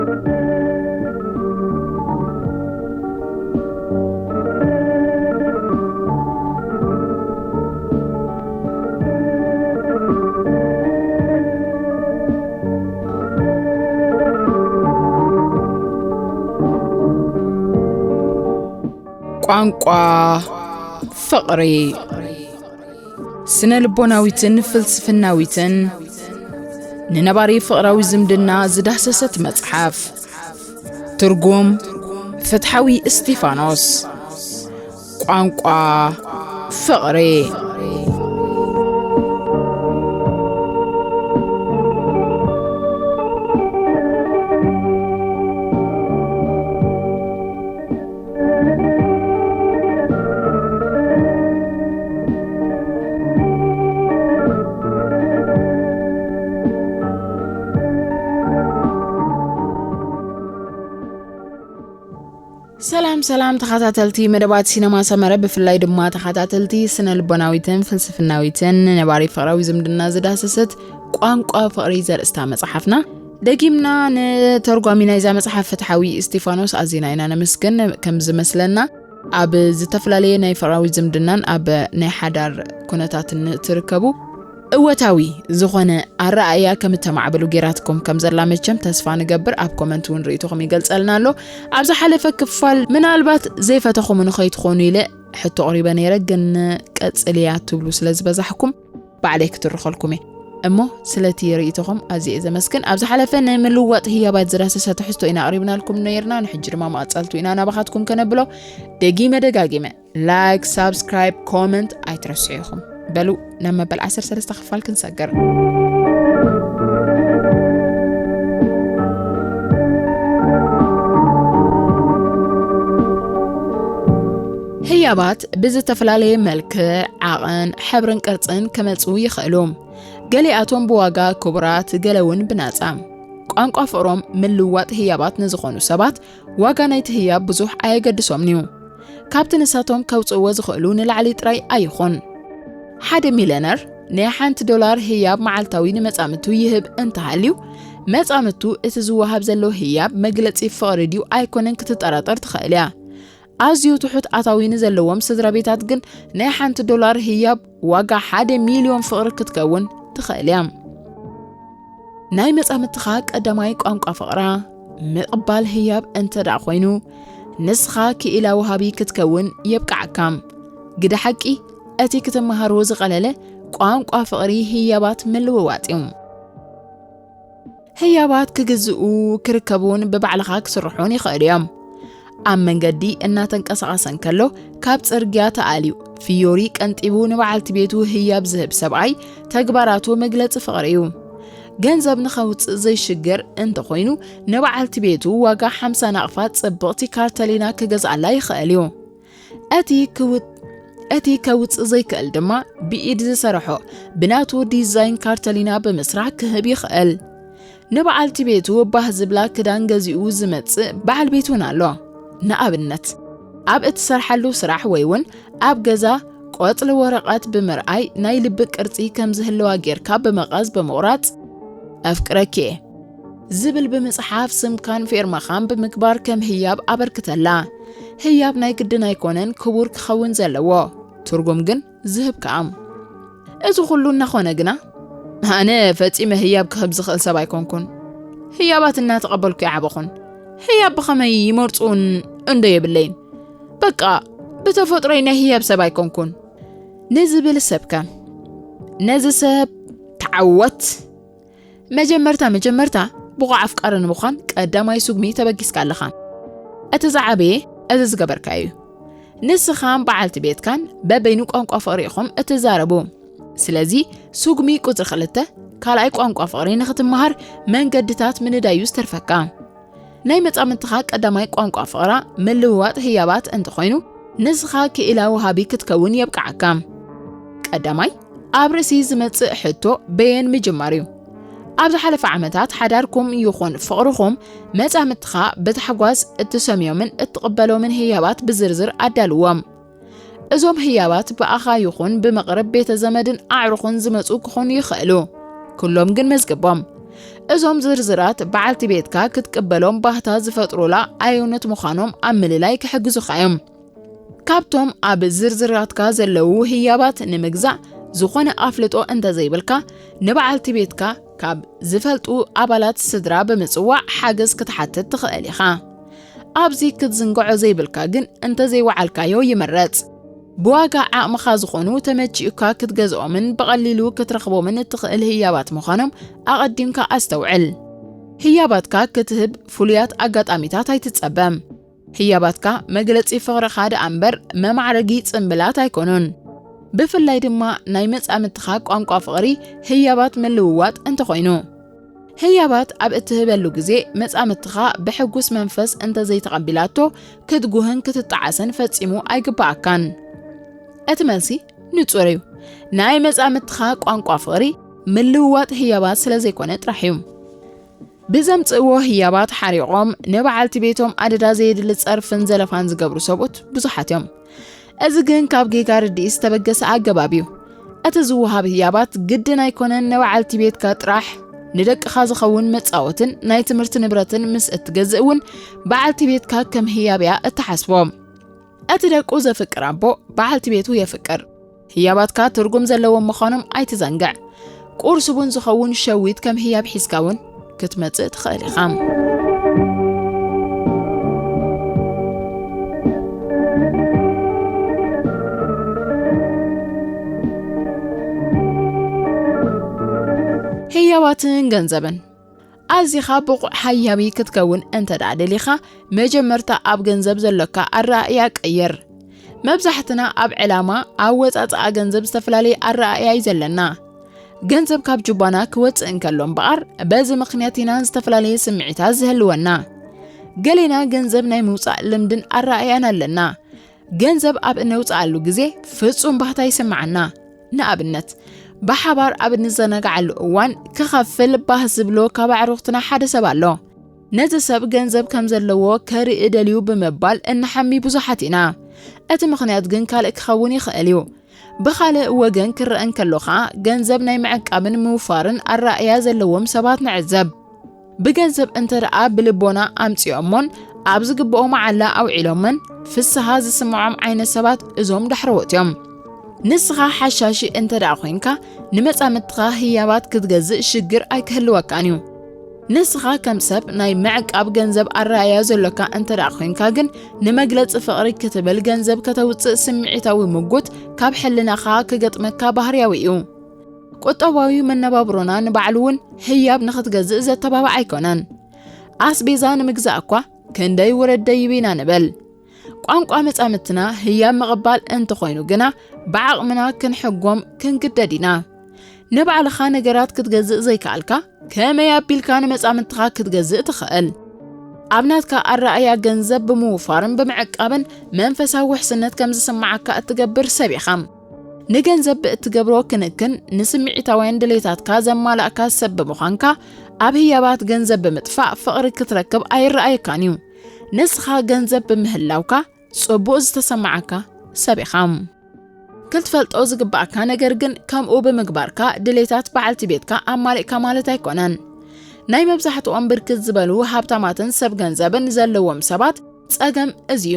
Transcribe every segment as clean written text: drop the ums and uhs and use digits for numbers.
ቋንቋ ፍቅሪ ስነ ልቦናዊትን ፍልስፍናዊትን ንነባሪ ፍቅራዊ ዝምድና ዝዳሰሰት መጽሓፍ ትርጉም ፍትሐዊ እስጢፋኖስ ቋንቋ ፍቅሪ ሰላም ተኸታተልቲ መደባት ሲነማ ሰመረ ብፍላይ ድማ ተኸታተልቲ ስነ ልቦናዊትን ፍልስፍናዊትን ነባሪ ፍቅራዊ ዝምድና ዝዳሰሰት ቋንቋ ፍቅሪ ዘርእስታ መጽሓፍና ደጊምና ንተርጓሚ ናይዛ መጽሓፍ ፍትሐዊ እስጢፋኖስ አዚና ኢና ነመስገን ከም ዝመስለና ኣብ ዝተፈላለየ ናይ ፍቅራዊ ዝምድናን ኣብ ናይ ሓዳር ኩነታትን ትርከቡ እወታዊ ዝኾነ ኣረኣያ ከም ተማዕበሉ ጌራትኩም ከም ዘላ መቸም ተስፋ ንገብር ኣብ ኮመንት ውን ርእይቶኩም ይገልጸልና ኣሎ ኣብዛ ሓለፈ ክፋል ምናልባት ዘይፈተኹም ንኸይትኾኑ ኢለ ሕቶ ቀሪበ ነይረ ግን ቀጽልያ ትብሉ ስለዝበዛሕኩም ባዕለይ ክትርኸልኩም እሞ ስለቲ ርእይቶኩም ኣዝየ ዘመስግን ኣብዛ ሓለፈ ናይ ምልዋጥ ህያባት ዝዳሰሰ ትሕዝቶ ኢና ቀሪብናልኩም ነይርና ንሕጂ ድማ ማዕጻልቱ ኢና ናባኻትኩም ከነብሎ ደጋጊመ ላይክ ሳብስክራይብ ኮመንት ኣይትረስዑ ኢኹም بلو نما بالعسر سلسة خفال كنسجر هيابات بزتفلالي ملك عقن حبرن قرصن كملصو يخلوم قلياتهم بواقع كبرات قلون بناصام ቋንቋ ፍቅሮም ምልዋጥ ህያባት ንዝኾኑ ሰባት ዋጋ ናይቲ ህያብ ብዙሕ ኣየገድሶም ንዩ ካብቲ ንሳቶም ከውፅዎ ዝኽእሉ ንላዕሊ ጥራይ ኣይኾን $1 ሚሊዮነር $1 ህያብ መዓልታዊ ንመጻምቱ ይህብ እንተሃልዩ መጻምቱ እቲ ዝወሃብ ዘሎ ህያብ መግለጺ ፍቅሪ ድዩ ኣይኮነን ክትጠራጠር ትኽእል እያ ኣዝዩ ትሑት ኣታዊ ንዘለዎም ስድራቤታት ግን $1 ህያብ ዋጋ 1 ሚሊዮን ፍቅሪ ክትከውን ትኽእል እያ ናይ መጻምትኻ ቀዳማይ ቋንቋ ፍቅራ ምቕባል ህያብ እንተዳ ኮይኑ ንስኻ ክኢላ ወሃቢ ክትከውን የብቃዕካም ግደ ሓቂ እቲ ክትመሃሮ ዝቐለለ ቋንቋ ፍቅሪ ህያባት ምልውዋጥዮም ህያባት ክግዝኡ ክርከቡን በባዕልኻ ክስርሑን ይኽእሉ እዮም ኣብ መንገዲ እናተንቀሳቐሰን ከሎ ካብ ጽርግያ ተኣልዩ ፊዮሪ ቀንጢቡ ንበዓልቲ ቤቱ ህያብ ዝህብ ሰብኣይ ተግባራቱ መግለጽ ፍቅሪ እዩ ገንዘብ ንኸውፅእ ዘይሽገር እንተኾይኑ ንበዓልቲ ቤቱ ዋጋ 50 ናቕፋት ጽብቕቲ ካርተሊና ክገዝኣላ ይኽእል እዩ እቲ ከውፅእ ዘይክእል ድማ ብኢድ ዝሰርሖ ብናቱ ዲዛይን ካርተሊና ብምስራሕ ክህብ ይኽእል ንበዓልቲ ቤቱ ባህ ዝብላ ክዳን ገዚኡ ዝመጽእ በዓል ቤቱን ኣሎ ንኣብነት ኣብ እትሰርሐሉ ስራሕ ወይውን ኣብ ገዛ ቆጽሊ ወረቐት ብምርኣይ ናይ ልቢ ቅርጺ ከም ዝህልዋ ጌርካ በመቐዝ በመቑራጽ ኣፍቅረኪ ዝብል ብምጽሓፍ ስምካን ፌርማኻን ብምግባር ከም ህያብ ኣበርክተላ ህያብ ናይ ግድን ኣይኮነን ክቡር ክኸውን ዘለዎ ትርጉም ግን ዝህብካም እዚ ኩሉ እናኾነ ግና ኣነ ፈጺመ ህያብ ክህብ ዝኽእል ሰብ ኣይኮንኩን ህያባት እናተቐበልኩ ይዓበኹን ህያብ ብኸመይ ይመርጹን እንደ የብለይን በቃ ብተፈጥሮይ ናይ ህያብ ሰብ ኣይኮንኩን ንዝብል ሰብካ ነዚ ሰብ ተዓወት መጀመርታ ብቑዕ ኣፍቃሪ ንምዃን ቀዳማይ ሱግሚ ተበጊስካ ኣለኻ እቲ ዝዓበየ እዚ ዝገበርካ እዩ ንስኻን በዓልቲ ቤትካን በበይኑ ቋንቋ ፍቅሪ ኢኹም እትዛረቡ ስለዚ ሱግሚ ቁጥር 2 ካልኣይ ቋንቋ ፍቅሪ ንኽትመሃር መንገድታት ምንዳዩ ዝተርፈካ ናይ መጻምትኻ ቀዳማይ ቋንቋ ፍቅራ ምልውዋጥ ህያባት እንተኾይኑ ንስኻ ክኢላ ወሃቢ ክትከውን የብቃዕካ ቀዳማይ ኣብ ርእሲ ዝመጽእ ሕቶ በየን ምጅማር እዩ ኣብ ዝሓለፈ ዓመታት ሓዳርኩም ይኹን ፍቅርኹም መጻምትኻ በተሓጓዝ እትሰምዮምን እትቕበሎምን ህያባት ብዝርዝር ኣዳልዎም እዞም ህያባት ብኣኻ ይኹን ብመቕረብ ቤተ ዘመድን ኣዕሩኹን ዝመጹ ክኾኑ ይኽእሉ ኩሎም ግን መዝገቦም እዞም ዝርዝራት በዓልቲ ቤትካ ክትቀበሎም ባህታ ዝፈጥሩላ ኣየውነት ምዃኖም ኣብ ምልላይ ክሕግዙኻ እዮም። ካብቶም ኣብ ዝርዝራትካ ዘለዉ ህያባት ንምግዛእ ዝኾነ ኣፍልጦ እንተዘይብልካ ንበዓልቲ ቤትካ ካብ ዝፈልጡ ኣባላት ስድራ ብምጽዋዕ ሓገዝ ክትሓትት ትኽእል ኢኻ። ኣብዚ ክትዝንግዖ ዘይብልካ ግን እንተዘይወዓልካዮ ይመረጽ። ብዋጋ ዓቕምኻ ዝኾኑ ተመቺኡካ ክትገዝኦምን ብቐሊሉ ክትረኽቦምን እትኽእል ህያባት ምዃኖም ኣቐዲምካ ኣስተውዕል። ህያባትካ ክትህብ ፍሉያት ኣጋጣሚታት ኣይትጸበም። ህያባትካ መግለጺ ፍቕርኻ ደኣ እምበር መማዕረጊ ጽምብላት ኣይኮኑን። ብፍላይ ድማ ናይ መጻምትኻ ቋንቋ ፍቕሪ ህያባት ምልውዋጥ እንተኾይኑ ህያባት ኣብ እትህበሉ ግዜ መጻምትኻ ብሕጉስ መንፈስ እንተዘይተቐቢላቶ ክትጉህን ክትጣዓሰን ፈጺሙ ኣይግባኣካን። እቲ መልሲ ንጹር እዩ። ናይ መጻምትኻ ቋንቋ ፍቕሪ ምልውዋጥ ህያባት ስለ ዘይኮነ ጥራሕ እዩ። ብዘምጽእዎ ህያባት ሓሪቖም ንበዓልቲ ቤቶም ኣደዳ ዘየድሊ ጸርፍን ዘለፋን ዝገብሩ ሰብኡት ብዙሓት እዮም። እዚ ግን ካብ ጌጋ ርድኢ ዝተበገሰ ኣገባብ እዩ። እቲ ዝውሃብ ህያባት ግድን ኣይኮነን ንበዓልቲ ቤትካ ጥራሕ ንደቅኻ ዝኸውን መጻወትን ናይ ትምህርቲ ንብረትን ምስ እትገዝእ እውን በዓልቲ ቤትካ ከም ህያብያ እትሓስቦም። እቲ ደቁ ዘፍቅር ኣቦ በዓልቲ ቤቱ የፍቅር። ህያባትካ ትርጉም ዘለዎም ምዃኖም ኣይትዘንግዕ። ቁርስ እውን ዝኸውን ሸዊት ከም ህያብ ሒዝካ እውን ክትመጽእ ትኽእል ኢኻ። ህያባትን ገንዘብን ኣዚኻ ብቑዕ ሃያቢ ክትከውን እንተደኣ ደሊኻ መጀመርታ ኣብ ገንዘብ ዘለካ ኣረኣእያ ቀይር። መብዛሕትና ኣብ ዕላማ ኣብ ወጻጽኣ ገንዘብ ዝተፈላለየ ኣረኣእያ እዩ ዘለና። ገንዘብ ካብ ጅባና ክወፅእ እንከሎ እምበኣር በዚ ምኽንያት ኢና ዝተፈላለየ ስምዒታት ዝህልወና። ገሊና ገንዘብ ናይ ምውፃእ ልምድን ኣረኣእያን ኣለና። ገንዘብ ኣብ እነውፅኣሉ ግዜ ፍጹም ባህታ ይስምዓና። ንኣብነት ብሓባር ኣብ እንዘናግዓሉ እዋን ክኸፍል ባህ ዝብሎ ካብ ኣዕሩኽትና ሓደ ሰብ ኣሎ። ነዚ ሰብ ገንዘብ ከም ዘለዎ ከርኢ ደልዩ ብምባል እንሓሚ ብዙሓት ኢና። እቲ ምኽንያት ግን ካልእ ክኸውን ይኽእል እዩ። ብኻልእ ወገን ክርአ እንከሎ ኸዓ ገንዘብ ናይ ምዕቃብን ምውፋርን ኣረኣእያ ዘለዎም ሰባት ንዕዘብ። ብገንዘብ እንተደኣ ብልቦና ኣምፂኦሞን ኣብ ዝግብኦ መዓላ ኣውዒሎምን ፍስሓ ዝስምዖም ዓይነት ሰባት እዞም ዳሕረወት እዮም። ንስኻ ሓሻሺ እንተደኣ ኮይንካ ንመጻምትኻ ህያባት ክትገዝእ ሽግር ኣይክህልወካን እዩ። ንስኻ ከም ሰብ ናይ ምዕቃብ ገንዘብ ኣረኣእያ ዘለካ እንተደኣ ኮይንካ ግን ንመግለፂ ፍቕሪ ክትብል ገንዘብ ከተውፅእ ስምዒታዊ ምጉት ካብ ሕልናኻ ክገጥመካ ባህርያዊ እዩ። ቁጠባዊ መነባብሮና ንባዕሉ እውን ህያብ ንኽትገዝእ ዘተባብዕ ኣይኮነን። ኣስቤዛ ንምግዛእ እኳ ክንደይ ውረደይ ይቤና ንበል። ቋንቋ መጻምትና ህያብ ምቕባል እንተኾይኑ ግና ብዓቕምና ክንሕጎም ክንግደድ ኢና። ንባዕልኻ ነገራት ክትገዝእ ዘይከኣልካ ከመይ ኣቢልካ ንመጻምትኻ ክትገዝእ ትኽእል? ኣብ ናትካ ኣረኣእያ ገንዘብ ብምውፋርን ብምዕቃብን መንፈሳዊ ውሕስነት ከም ዝስምዓካ እትገብር ሰብ ኢኻ። ንገንዘብ እትገብሮ ክንክን ንስምዒታውያን ድሌታትካ ዘማላእካ ሰብ ብምዃንካ ኣብ ህያባት ገንዘብ ብምጥፋእ ፍቕሪ ክትረክብ ኣይረኣየካን እዩ። ንስኻ ገንዘብ ብምህላውካ ጽቡቕ ዝተሰማዓካ ሰብ ኢኻ። ክትፈልጦ ዝግባእካ ነገር ግን ከምኡ ብምግባርካ ድሌታት በዓልቲ ቤትካ ኣማሊእካ ማለት ኣይኮነን። ናይ መብዛሕትኦም ብርክት ዝበሉ ሃብታማትን ሰብ ገንዘብን ዘለዎም ሰባት ጸገም እዝዩ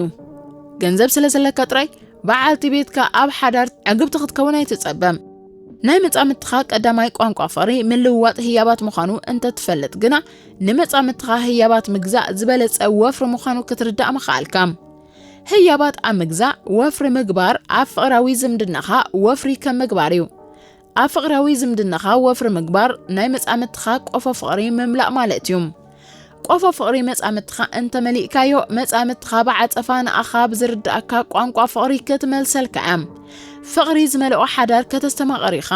ገንዘብ ስለ ዘለካ ጥራይ በዓልቲ ቤትካ ኣብ ሓዳር ዕግብቲ ክትከውን ኣይትጸበም። ናይ መጻምትኻ ቀዳማይ ቋንቋ ፍቕሪ ምልውዋጥ ህያባት ምዃኑ እንተ ትፈልጥ ግና ንመጻምትኻ ህያባት ምግዛእ ዝበለጸ ወፍሪ ምዃኑ ክትርዳእ ምኽኣልካ። ህያባት ኣብ ምግዛእ ወፍሪ ምግባር ኣብ ፍቕራዊ ዝምድናኻ ወፍሪ ከም ምግባር እዩ። ኣብ ፍቕራዊ ዝምድናኻ ወፍሪ ምግባር ናይ መጻምትኻ ቆፎ ፍቕሪ ምምላእ ማለት እዩ። ቆፎ ፍቕሪ መጻምትኻ እንተመሊእካዮ መጻምትኻ ብዓጸፋ ንኣኻ ብዝርዳእካ ቋንቋ ፍቕሪ ክትመልሰልካ እያ። ፍቕሪ ዝመልኦ ሓዳር ከተስተማቐሪ ኢኻ።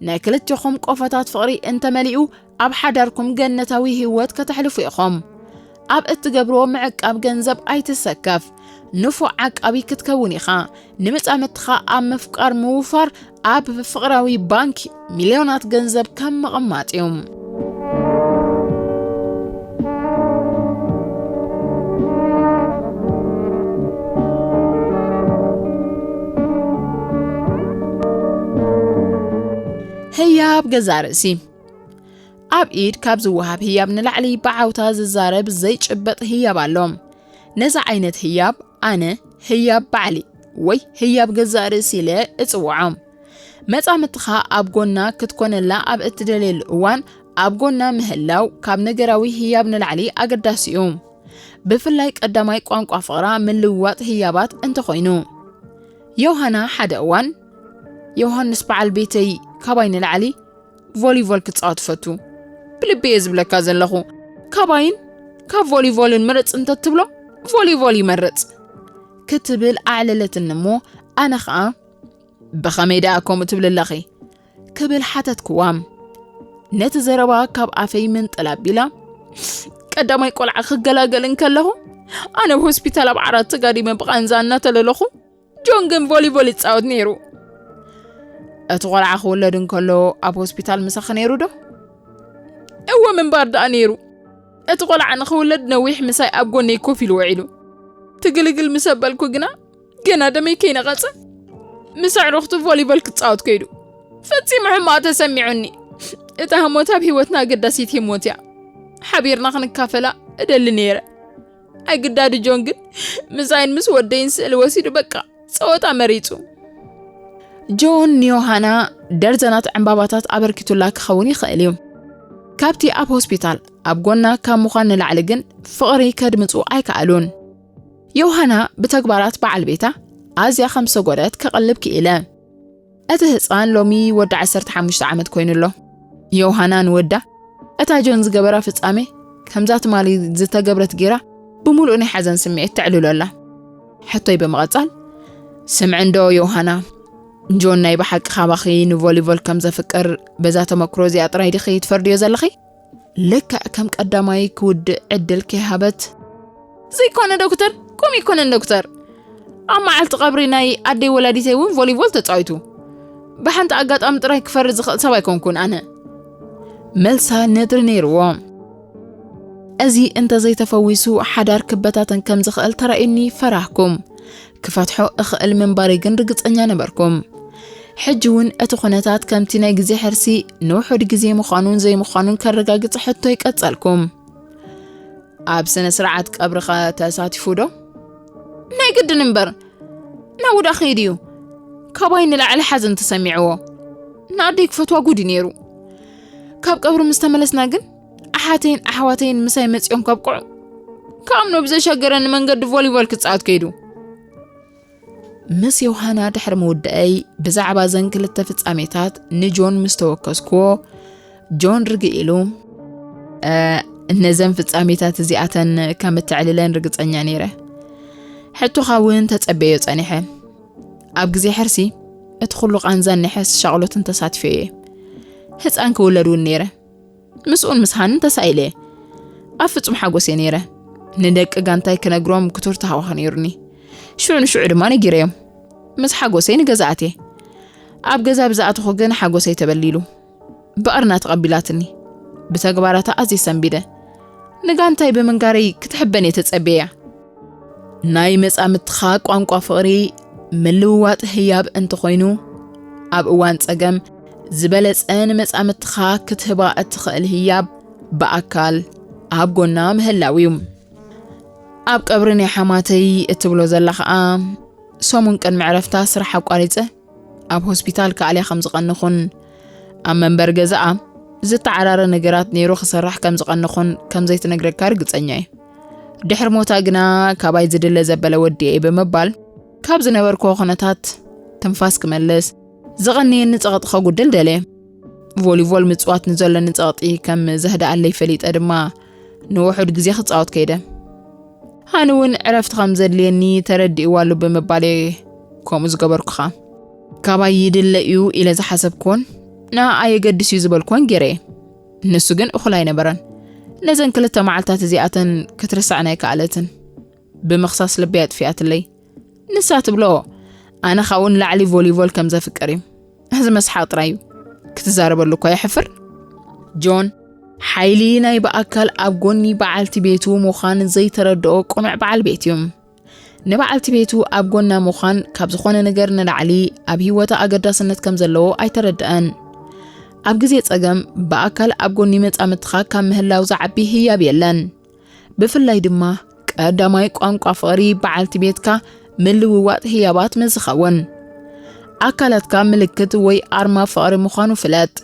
ናይ ክልቲኹም ቆፎታት ፍቕሪ እንተመሊኡ ኣብ ሓዳርኩም ገነታዊ ህይወት ከተሕልፉ ኢኹም። ኣብ እትገብሮ ምዕቃብ ገንዘብ ኣይትሰከፍ። ንፉዕ ዓቃቢ ክትከውን ኢኻ። ንመጻምትኻ ኣብ ምፍቃር ምውፋር ኣብ ፍቕራዊ ባንኪ ሚልዮናት ገንዘብ ከም ምቕማጥ እዩ። ህያብ ገዛ ርእሲ ኣብ ኢድ ካብ ዝወሃብ ህያብ ንላዕሊ ብዓውታ ዝዛረብ ዘይጭበጥ ህያብ ኣሎም ነዛ ዓይነት ህያብ ኣነ ህያብ ባዕሊ ወይ ህያብ ገዛእ ርእሲ ኢለ እጽውዖም መጻምትኻ ኣብ ጎና ክትኮነላ ኣብ እትደልየሉ እዋን ኣብ ጎና ምህላው ካብ ነገራዊ ህያብ ንላዕሊ ኣገዳሲ እዩ ብፍላይ ቀዳማይ ቋንቋ ፍቕራ ምልውዋጥ ህያባት እንተኾይኑ ዮሃና ሓደ እዋን ዮሐንስ በዓል ቤተይ ካባይ ንላዕሊ ቮሊቦል ክጻወት ፈቱ ብልቤ ዝብለካ ዘለኹ ካባይን ካብ ቮሊቦልን ምርጽ እንተትብሎ ቮሊቦል ይመርጽ ክትብል ኣዕለለትን እሞ ኣነ ኸኣ ብኸመይ ደኣኮም ትብልለኺ ክብል ሓተትክዋም ነቲ ዘረባ ካብ ኣፈይ ምንጥል ኣቢላ ቀዳማይ ቆልዓ ክገላገልን ከለኹ ኣነ ብሆስፒታል ኣብ ዓራት ተጋዲመ ብቓንዛ እናተለለኹ ጆን ግን ቮሊቦል ይጻወት ነይሩ እቲ ቆልዓ ክውለድ እንከሎ ኣብ ሆስፒታል ምሳኺ ነይሩ ዶ እወ ምንባር ደኣ ነይሩ እቲ ቆልዓ ንኽውለድ ነዊሕ ምሳይ ኣብ ጎነይ ኮፍ ኢሉ ውዒሉ ትግልግል ምስ ኣበልኩ ግና ገና ደመይ ከይነቐፀ ምስ ኣዕሩኽቱ ቮሊቦል ክጻወት ከይዱ ፈጺሙ ሕማቕ ተሰሚዑኒ እታ ህሞት ኣብ ህይወትና ኣገዳሲት ህሞት እያ ሓቢርና ክንካፈላ እደሊ ነይረ ኣይግዳድ ጆን ግን ምሳይን ምስ ወደይን ስእሊ ወሲዱ በቃ ፀወታ መሪጹ ጆን ዮሃና ደርዘናት ዕምባባታት ኣበርኪቱላ ክኸውን ይኽእል እዩ ካብቲ ኣብ ሆስፒታል ኣብ ጎና ካብ ምዃን ንላዕሊ ግን ፍቕሪ ከድምፁ ኣይከኣሉን ዮሃና ብተግባራት በዓል ቤታ ኣዝያ ከም ሰጎደት ከቐልብ ክኢለ እቲ ህፃን ሎሚ ወዲ 15 ዓመት ኮይኑሎ ዮሃና ንወዳ እታ ጆን ዝገበራ ፍጻሜ ከምዛ ትማሊ ዝተገብረት ጌራ ብምሉእ ናይ ሓዘን ስምዒት ትዕልሎላ ሕቶይ ብምቐጻል ስምዕንዶ ዮሃና ጆን ናይ ብሓቂ ካባኺ ንቮሊቦል ከም ዘፍቅር በዛ ተመክሮ እዚኣ ጥራይ ዲኺ ትፈርድዮ ዘለኺ ልክዕ ከም ቀዳማይ ክውድእ ዕድል ከይሃበት ዘይኮነ ዶክተር ቁም ይኮነን ዶክተር ኣብ መዓልቲ ቀብሪ ናይ ኣደይ ወላዲተይ እውን ቮሊቦል ተጻዊቱ ብሓንቲ ኣጋጣሚ ጥራይ ክፈርድ ዝኽእል ሰብ ኣይኮንኩን ኣነ መልሳ ነድሪ ነይርዎ እዚ እንተዘይተፈዊሱ ሓዳር ክበታተን ከም ዝኽእል ተራእዩኒ ፈራህኩም ክፈትሖ እኽእል ምንባሪ ግን ርግፀኛ ነበርኩም ሕጂ እውን እቲ ኩነታት ከምቲ ናይ ግዜ ሕርሲ ንውሑድ ግዜ ምዃኑን ዘይምዃኑን ከረጋግጽ ሕቶ ይቀጸልኩም ኣብ ስነ ስርዓት ቀብርኻ ተሳቲፉ ዶ ናይ ግድን እምበር ናውዳ ኸይድ እዩ ካባይ ንላዕሊ ሓዘን ተሰሚዕዎ ንኣደይ ክፈትዋ ጉዲ ነይሩ ካብ ቀብሪ ምስ ተመለስና ግን ኣሓተይን ኣሕዋተይን ምሳይ መጺኦም ከብቅዑ ካምኖ ብዘሸገረን መንገዲ ቮሊቦል ክጻወት ከይዱ ምስ ዮሃና ድሕሪ ምውድአይ ብዛዕባ ዘን ክልተ ፍጻሜታት ንጆን ምስ ተወከስክዎ ጆን ርግእ ኢሉ እነዘን ፍጻሜታት እዚኣተን ከም እትዕልለን ርግፀኛ ነይረ ሕቶኻ እውን ተጸበዮ ጸኒሐ ኣብ ግዜ ሕርሲ እቲ ኩሉ ቃንዛን ንሕስ ሻቕሎትን ተሳትፈ እየ ህፃን ክውለድ እውን ነይረ ምስኡን ምስሃንን ተሳኢለ ኣብ ፍጹም ሓጎስ እየ ነይረ ንደቂ ጋንታይ ክነግሮም ክቱር ተሃዋኸ ነይሩኒ ሽዑ ንሽዑ ድማ ነጊረዮም ምስ ሓጎሰይ ንገዛእቴ ኣብ ገዛ ብዛኣትኹ ግን ሓጎሰይ ተበሊሉ በቕርና ተቐቢላትኒ ብተግባራታ ኣዝየ ሰንቢደ ንጋንታይ ብምንጋረይ ክትሕበን እየ ተጸበያ ናይ መጻምትኻ ቋንቋ ፍቕሪ ምልውዋጥ ህያብ እንተኾይኑ ኣብ እዋን ጸገም ዝበለጸን መጻምትኻ ክትህባ እትኽእል ህያብ ብኣካል ኣብ ጎና ምህላው እዩ ኣብ ቀብሪ ናይ ሓማተይ እትብሎ ዘላ ኸኣ ሰሙን ቅድሚ ዕረፍታ ስራሕ ኣቋሪፀ ኣብ ሆስፒታል ከኣልያ ከም ዝቐንኹን ኣብ መንበር ገዛኣ ዝተዓራረ ነገራት ነይሩ ክሰርሕ ከም ዝቐንኹን ከም ዘይትነግረካ ርግፀኛ እየ ድሕሪ ሞታ ግና ካባይ ዝድለ ዘበለ ወዲ እየ ብምባል ካብ ዝነበርኮ ኩነታት ትንፋስ ክመልስ ዝቐንየኒ ፀቕጢ ከጉድል ደለ ቮሊቦል ምጽዋት ንዘለኒ ፀቕጢ ከም ዘህዳኣለይ ፈሊጠ ድማ ንውሑድ ግዜ ክጻወት ከይደ ሃነ እውን ዕረፍቲ ከም ዘድልየኒ ተረዲእዋሉ ብምባል ከምኡ ዝገበርኩኻ ካባይ ይድለ እዩ ኢለ ዝሓሰብክዎን ኣየገድስ እዩ ዝበልክዎን ገይረ ንሱ ግን እኹል ኣይነበረን ነዘን ክልተ መዓልታት እዚኣተን ክትርስዕና ኣይከኣለትን ብምኽሳስ ልበይ ኣጥፊኣትለይ ንሳ ትብሎ ኣነ ኻውን ላዕሊ ቮሊቦል ከም ዘፍቅር እዩ እዚ መስሓቅ ጥራይ እዩ ክትዛረበሉ እኳ ይሕፍር ጆን ሓይሊ ናይ በኣካል ኣብ ጎኒ በዓልቲ ቤቱ ምዃን ዘይተረድኦ ቁኑዕ በዓል ቤት እዩ ንበዓልቲ ቤቱ ኣብ ጎና ምዃን ካብ ዝኾነ ነገር ንላዕሊ ኣብ ህይወታ ኣገዳስነት ከም ዘለዎ ኣይተረድአን أب جزء أجمع بأكل أبغوني متأمتخا كم هلاو زعبي هي بيلن بفلاي دما قداماي قانقا فقري بعلتي بيتكا ملووات هيابات مزخون أكلتك ملكت وي أرما فقري مخانو فلات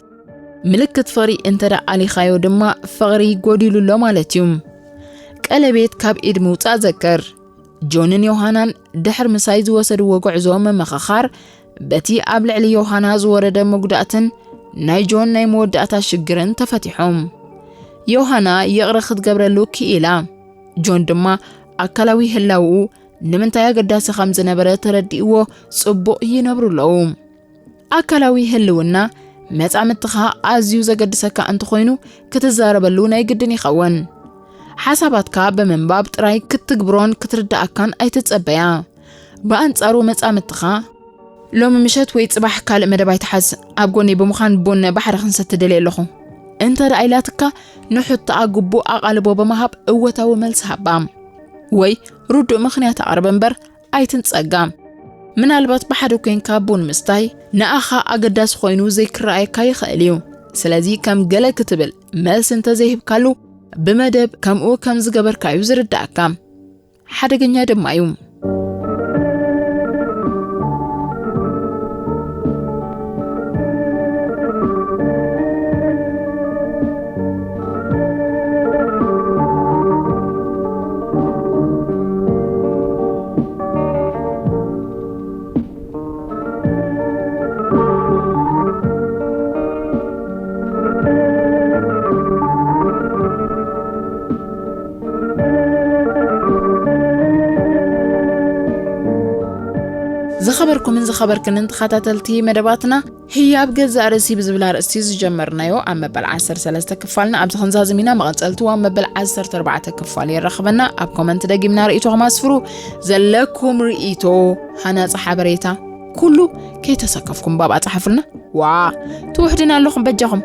ملكت فقري انترا علي خايو دما فقري قوديلو لو مالتيوم قلبيت كاب إيد موتا ذكر جونن يوهانان دحر مسايز وسدو وقعزوم مخخار بتي قبل علي يوهانا زورد مقدأتن ناي جون ناي مودأتا شجرن تفتحهم يوهانا يغرخت قبرلو كإلا جون دما أكلاوي هلاو نمنتا يقداس خمز نبرة تردئو صبو ينبرو لهم أكلاوي هلونا متعمتخا أزيو زقدسكا أنتخوينو كتزاربلو ناي قدني خوان حساباتكا بمنباب تراي كتقبرون كتردأكان أي تتصبيا بأنتصارو متعمتخا لو ممشات ويتصبح كالي مدباي تحز أبقوني بمخان بون بحر خنسة تدلي لخو انت رأيلاتك نحط أقبو أقالبو بمهاب قوة وملس هبام وي ردو مخنيات عربنبر أي تنتصقام من البات بحرو كين كابون مستاي نأخا أقداس خوينو زي كرأي كاي خاليو سلازي كم قلا كتبل ملس انت زيهب كالو بمدب كم او كم زقبر كايو زرد أكام حدقن يادم مايوم زخبركم من زخبر كننت خاتاتلتي مدباتنا هي أبجز رأسي بزبلا رأسي جمرنايو أما بالعسر سلسة كفالنا أبز خنزا زمينا مغتلتو أما بالعسر تربعة كفالي رخبنا أب كومنت داقيمنا رئيتو غماسفرو زلكم رئيتو هنا صحابريتا كله كي تسكفكم بابا تحفلنا توحدنا لكم بجاكم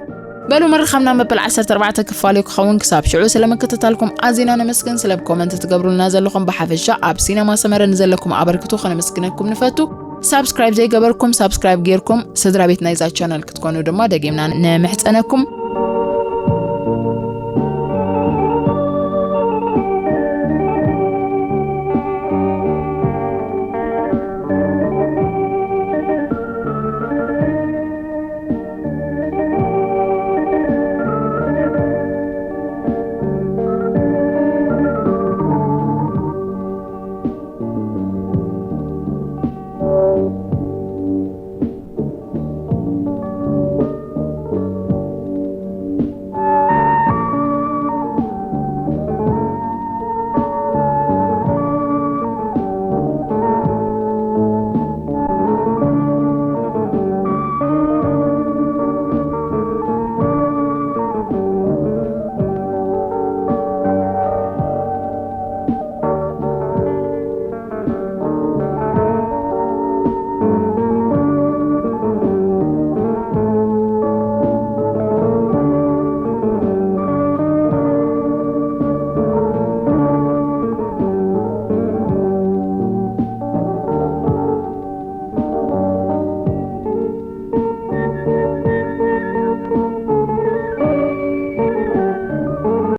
بلو مرخمنا أما بالعسر تربعة كفالي وخوان كساب شعو سلما كتتالكم أزينا نمسكن سلب كومنت تقبروا لنا لكم بحفشة أب سينما سمر نزل لكم أبركتو خنا مسكنكم نفاتو سبسكرايب زي قبركم سبسكرايب غيركم سدرا بيتنا إذا channel كتكونوا دما دقيمنا نمحت أناكم